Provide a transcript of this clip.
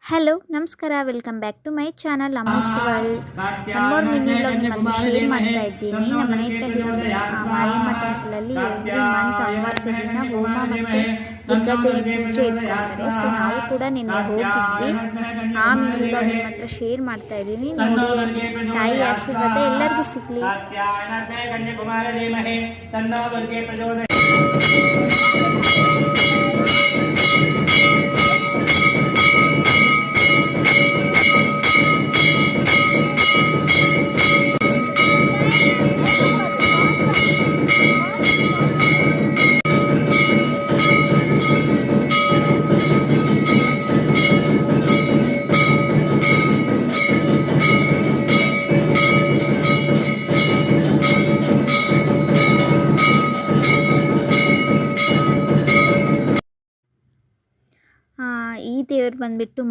Hello ನಮಸ್ಕಾರ, welcome back to my channel Ammu's world. One more mini vlog ನಿಮಗೆ share ಮಾಡ್ತಾ ಇದ್ದೀನಿ. ನಮ್ಮ ಮನೆ ಹತ್ರ ಇರೋ ಮಾರಿಯಮ್ಮ ಟೆಂಪಲಲ್ಲಿ ಎವ್ರಿ ಮಂತ್ ಅಮಾವಾಸ್ಯೆ ದಿನ ಹೋಮ ಮತ್ತು ದುರ್ಗಾದೇವಿ ಪೂಜೆ ಇಟ್ಕೊಳ್ತಾರೆ. ಸೊ ನಾವು ಕೂಡ ನಿನ್ನೆ ಹೋಗಿದ್ವಿ. ಆ ಮಿನಿ ವ್ಲಾಗ್ ನಿಮ್ಮ ಹತ್ರ ಶೇರ್ ಮಾಡ್ತಾ ಇದ್ದೀನಿ. ನೋಡಿ, ತಾಯಿ ಆಶೀರ್ವಾದ ಎಲ್ಲರಿಗೂ ಸಿಗಲಿ. ಈ ದೇವರು ಬಂದ್ಬಿಟ್ಟು